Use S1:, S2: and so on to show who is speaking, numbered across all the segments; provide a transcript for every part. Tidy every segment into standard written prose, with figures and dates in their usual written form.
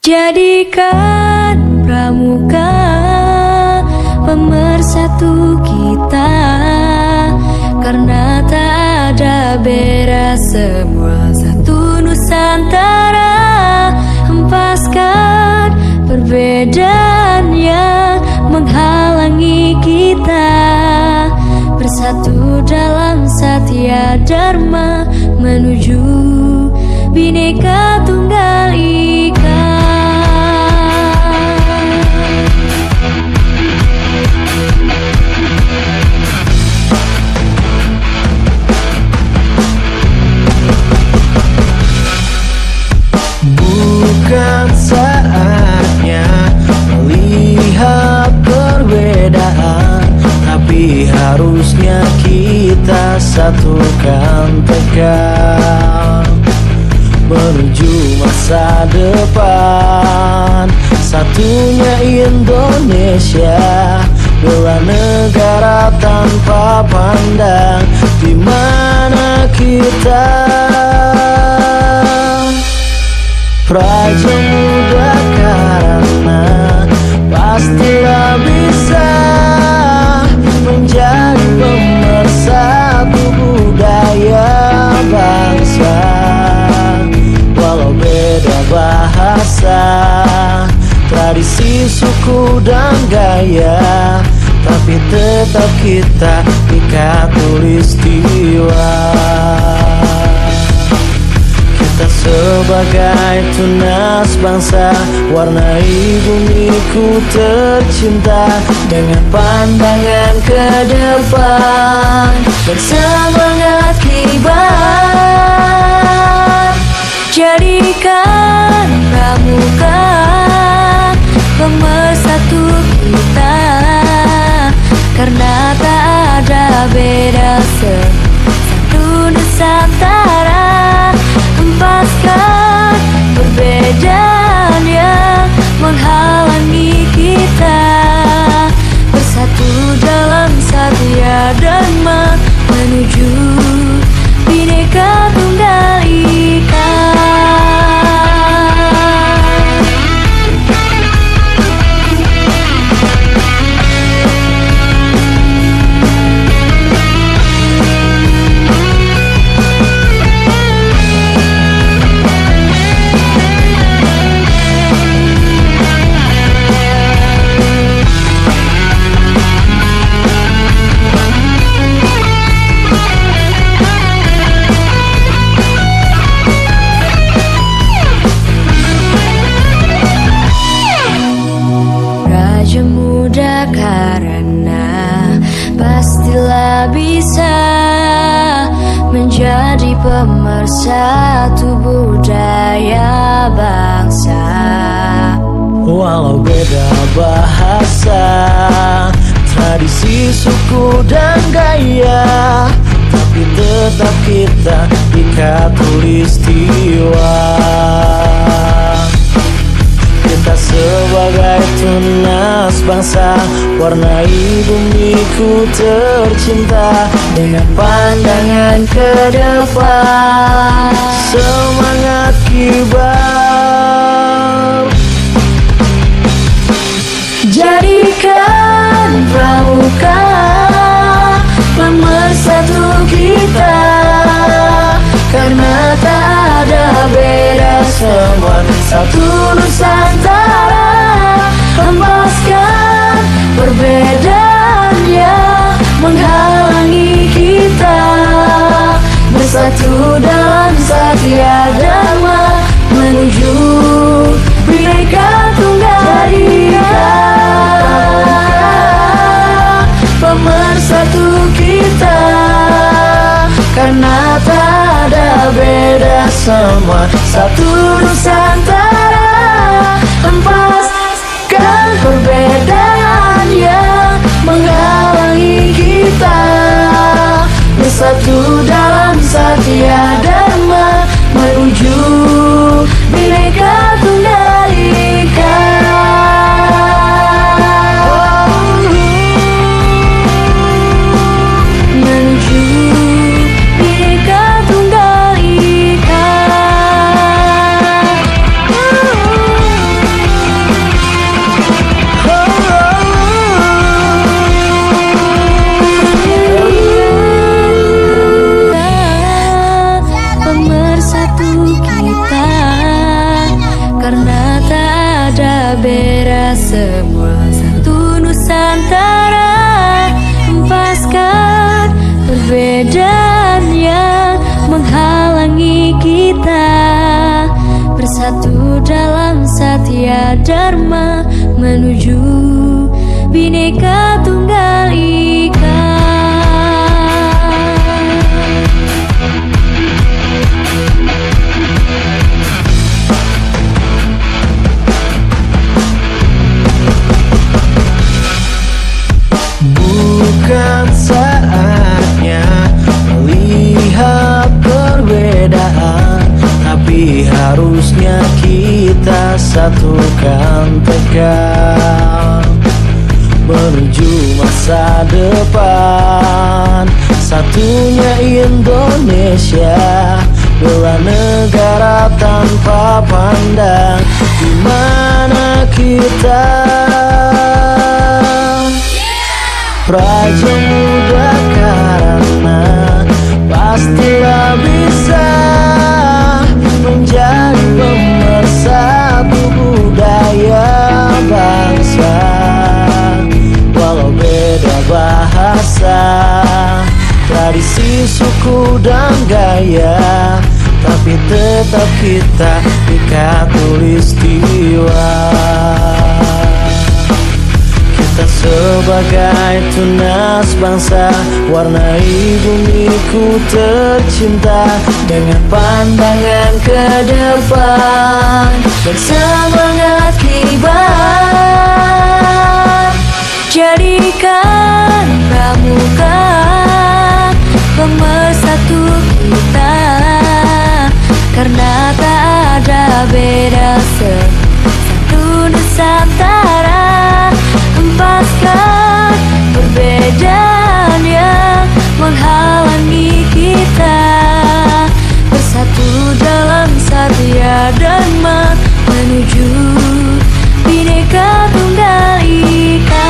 S1: Jadikan pramuka pemersatu kita, karena tak ada beda, semua satu Nusantara. Hempaskan perbedaan yang menghalangi kita, bersatu dalam Satya Dharma menuju Bhinneka Tunggal Ika.
S2: Bukan saatnya melihat perbedaan, tapi harusnya kita satukan tekad menuju masa depan. Satunya Indonesia, bela negara tanpa pandang di mana kita. Praja Muda karena pastilah bisa menjadi pemersatu budaya bangsa. Walau beda bahasa, tradisi, suku, dan gaya, tapi tetap kita Bhinneka Tulistiwa. Kita sebagai tunas bangsa, warnai bumiku tercinta dengan pandangan ke depan dan semangat kibar.
S1: Jadikan pramuka pemersatu kita, karena tak ada beda, satu Nusantara. Hempaskan perbedaan yang menghalangi kita, bersatu dalam Satya Dharma menuju Bhinneka Tunggal Ika. Praja Muda karena pastilah bisa menjadi pemersatu budaya bangsa.
S2: Walau beda bahasa, tradisi, suku, dan gaya, tapi tetap kita Bhinneka Tulistiwa. Kita sebagai tunas bangsa, warnai bumiku tercinta dengan pandangan ke depan, semangat kibar.
S1: Jadikan pramuka pemersatu kita, karena tak ada beda, semua satu Nusantara. Hempaskan perbedaan yang menghalangi kita, bersatu dalam Satya Dharma menuju Bhinneka Tunggal Ika. Pemersatu kita, karena tak ada beda, semua satu Nusantara. Hempaskan perbedaan yang menghalangi kita, bersatu dalam Satya Dharma menuju Bhinneka Tunggal Ika. Menuju Bhinneka Tunggal Ika. semua satu Nusantara. Hempaskan perbedaan yang menghalangi kita, bersatu dalam Satya Dharma menuju Bhinneka Tunggal Ika.
S2: Bukan saatnya melihat perbedaan, tapi harusnya kita satukan tekad menuju masa depan. Satunya Indonesia, bela negara tanpa pandang di mana kita. Raja muda karena pastilah bisa menjadi pemersatu budaya bangsa. Walau beda bahasa, tradisi, suku dan gaya, tapi tetap kita di Katulistiwa. Kita sebagai tunas bangsa, warnai bumiku tercinta dengan pandangan ke depan dan semangat kibar. Jadikan pramuka pemersatu kita, karena tak ada beda satu Nusantara. Hempaskan perbedaan yang menghalangi kita, bersatu dalam Satya Dharma menuju Bhinneka Tunggal Ika.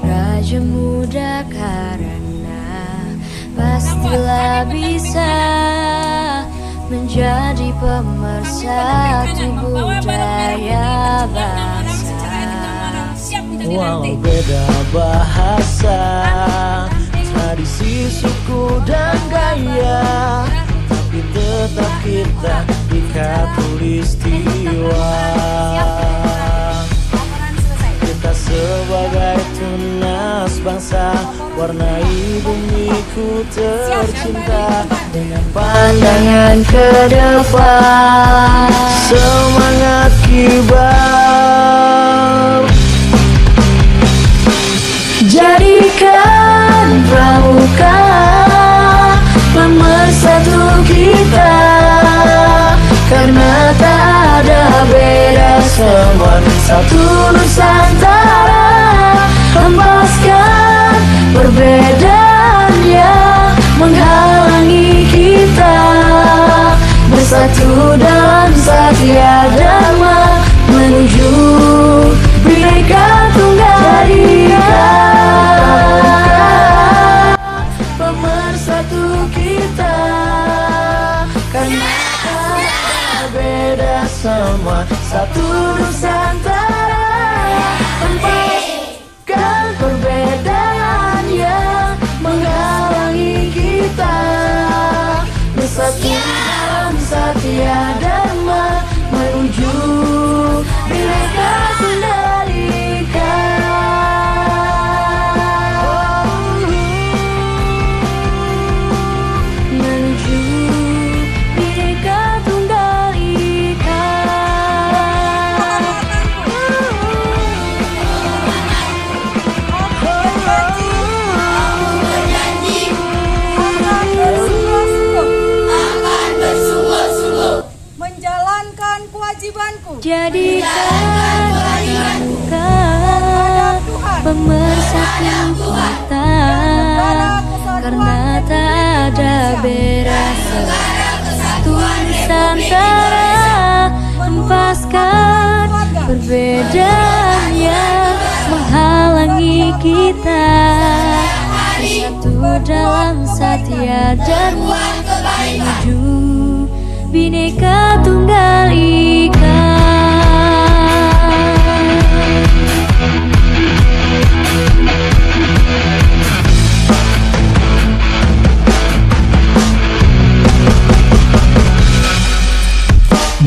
S2: Raja muda karena pastilah bisa menjadi pemersatu budaya bangsa. Walau beda bahasa, tradisi, suku dan gaya, tapi tetap kita di Katulistiwa. Kita sebagai tunas bangsa, warnai bumiku tercinta dengan pandangan ke depan, semangat kibar.
S1: Jadikan pramuka pemersatu kita, karena tak ada beda, semua satu Nusantara. Hempaskan perbedaan yang menghalangi kita, bersatu dalam Satya Dharma menuju Bhinneka Tunggal Ika. Pemersatu kita, karena
S2: beda semua satu Nusantara.
S1: Hempaskan perbedaan yang menghalangi kita, bersatu dalam Satya Dharma menuju Bhinneka Tunggal Ika. Menuju Bhinneka Tunggal Ika. Satu Nusantara, hempaskan perbedaan yang menghalangi kita. Bersatu dalam satya dharma menuju Bhinneka Tunggal Ika.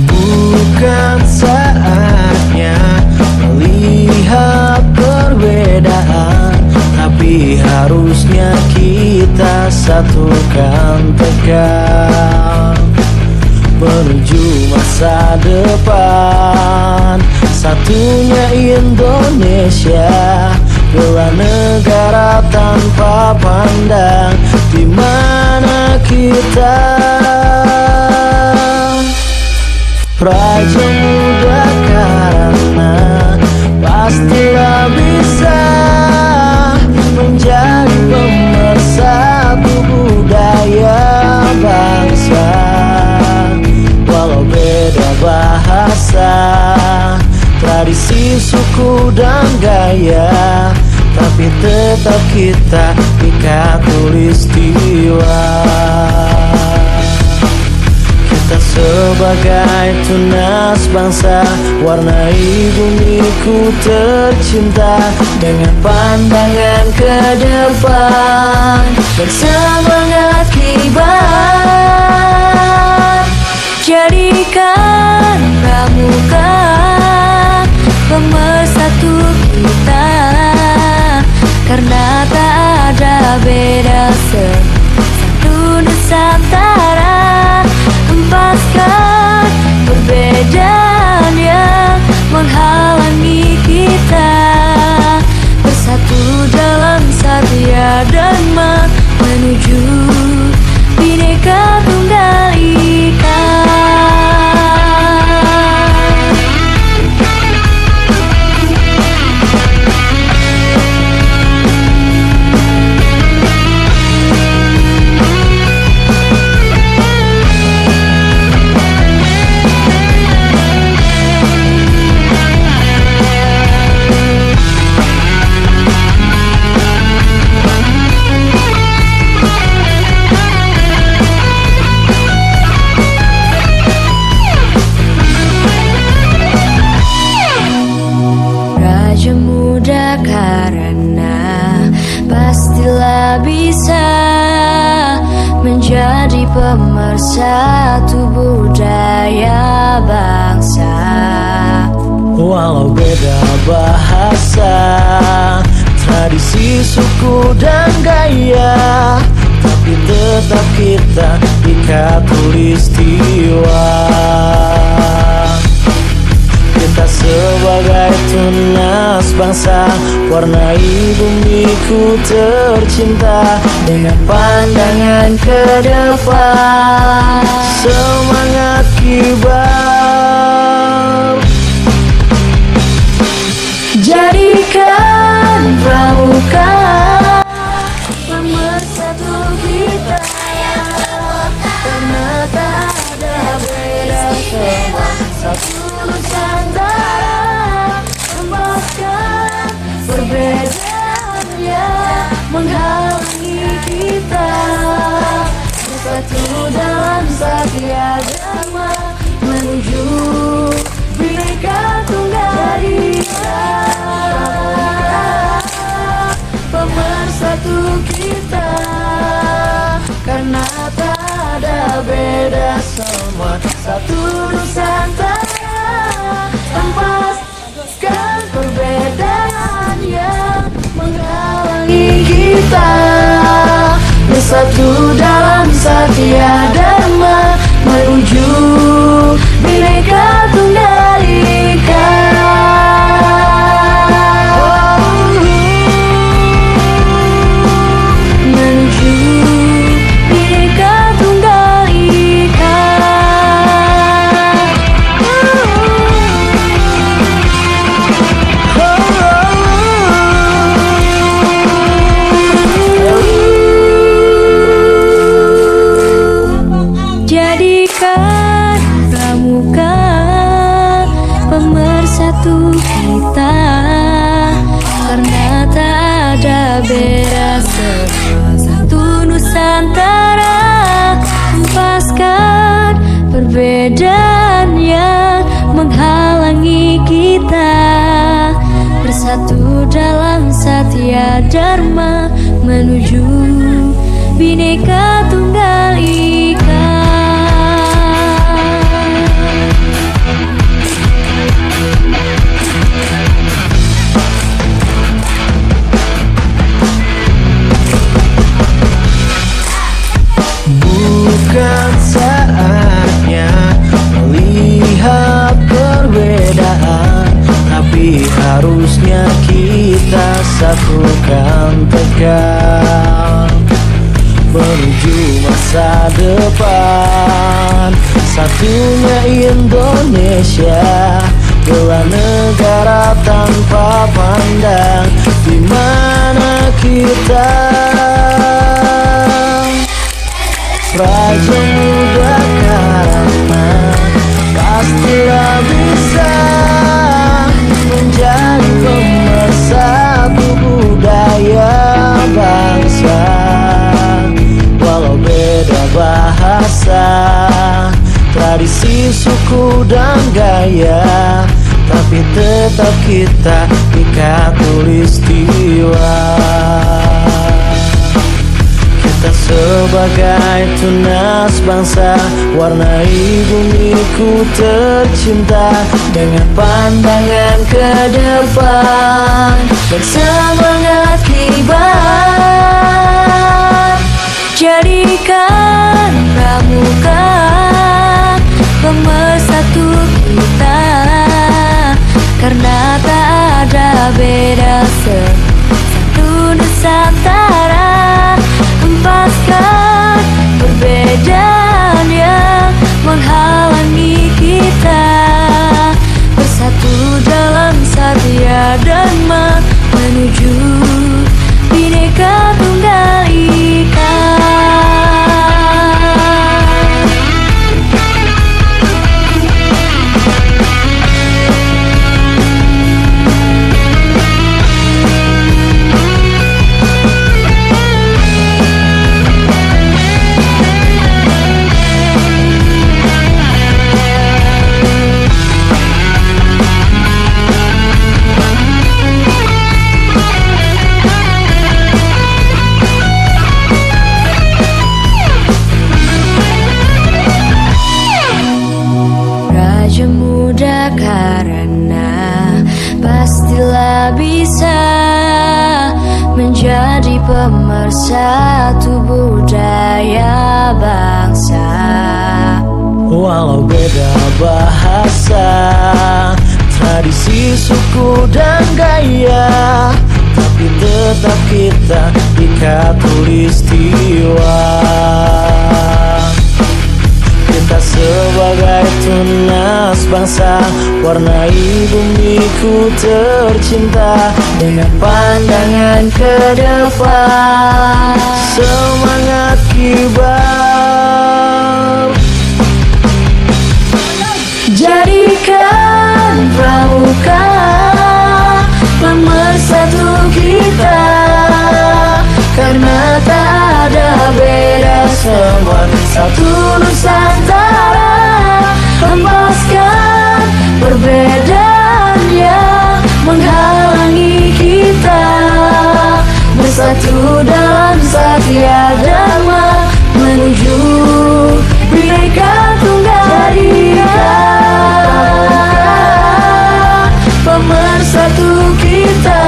S2: Bukan saatnya melihat perbedaan, tapi harusnya kita satukan tekad menuju masa depan. Satunya Indonesia, bela negara tanpa pandang di mana kita. Raja muda karena pastilah bisa menjadi pemersatu budaya bangsa. Walau beda bahasa, tradisi, suku, dan gaya, tapi tetap kita di Khatulistiwa. Kita sebagai tunas bangsa, warnai bumiku tercinta dengan pandangan ke depan dan semangat kibar. Jadikan pramuka pemersatu kita, karena tak ada beda, satu Nusantara. Hempaskan perbedaan yang menghalangi kita. Bersatu dalam satya dharma menuju Bhinneka Tunggal Ika. Raja muda karena pastilah bisa menjadi pemersatu budaya bangsa. Walau beda bahasa, tradisi, suku, dan gaya, tapi tetap kita di Khatulistiwa. Kita sebagai tunas bangsa, warnai bumiku tercinta dengan pandangan ke depan, semangat kibar.
S1: Jadikan pramuka pemersatu kita, karena tak ada beda, semua satu Nusantara. Hempaskan perbedaan yang menghalangi kita. Bersatu dalam satya dharma menuju Bhinneka Tunggal Ika. Pemersatu kita, karena tak ada beda, semua satu Nusantara. Hempaskan perbedaan yang menghalangi kita. Bersatu dalam satya dharma menuju Bhinneka Tunggal Ika. Menuju Bhinneka Tunggal Ika. ada beda semua. Satu Nusantara, hempaskan perbedaan yang menghalangi kita, bersatu dalam Satya Dharma menuju Bhinneka Tunggal Ika.
S2: Bukan saatnya melihat perbedaan, tapi harusnya kita satukan tegak menuju masa depan. Satunya Indonesia, bela negara tanpa pandang di mana kita. Raja muda karena pastilah bisa menjadi pemersatu budaya bangsa. Walau beda bahasa, tradisi, suku dan gaya, tapi tetap kita di Khatulistiwa. Kita sebagai tunas bangsa, warnai bumiku tercinta dengan pandangan ke depan dan semangat kibar. Jadikan pramuka pemersatu kita, karena tak ada beda satu Nusantara. Hempaskan perbedaan yang menghalangi kita, bersatu dalam Satya Dharma menuju Bhinneka Tunggal Ika. Muda karena pastilah bisa menjadi pemersatu budaya bangsa. Walau beda bahasa, tradisi, suku dan gaya, tapi tetap kita di Khatulistiwa. Kita sebagai tunas bangsa, warnai bumiku tercinta dengan pandangan ke depan, semangat kibar.
S1: Jadikan pramuka pemersatu kita, karena tak ada beda semua satu Nusantara. Hempaskan perbedaan yang menghalangi kita, bersatu dalam Satya Dharma menuju Bhinneka Tunggal Ika. Pemersatu kita,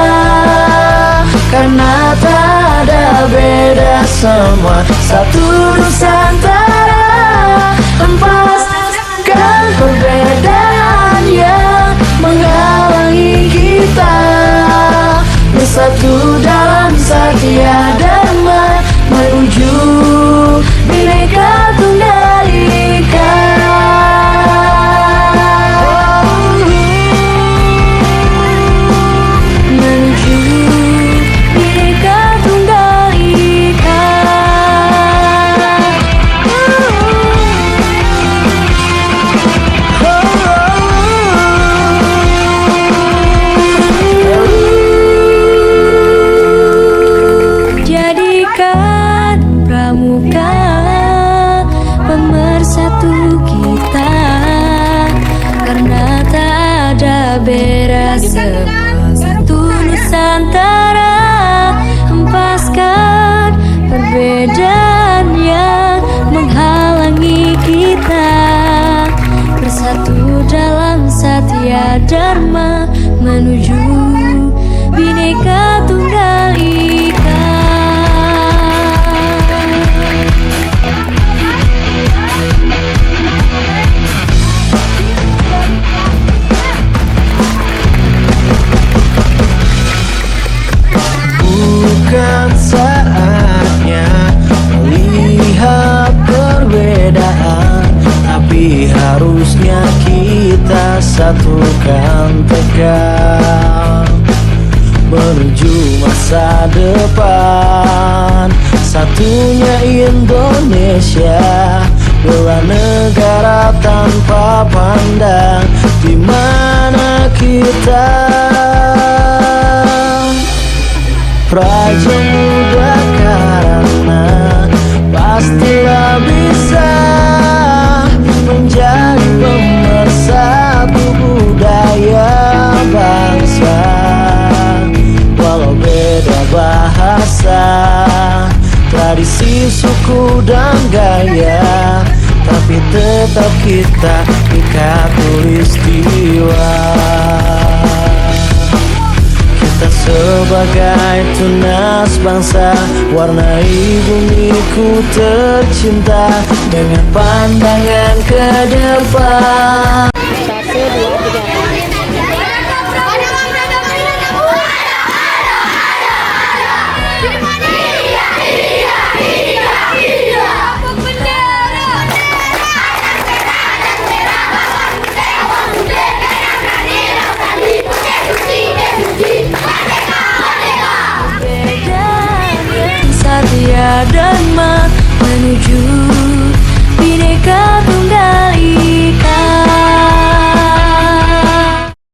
S1: karena tak ada beda semua satu Nusantara. Hempaskan perbedaan yang menghalangi kita, bersatu dalam Satya Dharma menuju Bhinneka Tunggal Ika.
S2: harusnya kita satukan tekad menuju masa depan. Satunya Indonesia, bela negara tanpa pandang di mana kita. Praja muda karena pastilah bisa menjadi pemersatu budaya bangsa. Walau beda bahasa, tradisi, suku dan gaya, tapi tetap kita ikat peristiwa. Kita sebagai tunas bangsa, warnai bumiku tercinta dengan pandangan ke depan.
S1: Satria Dharma menuju Bhinneka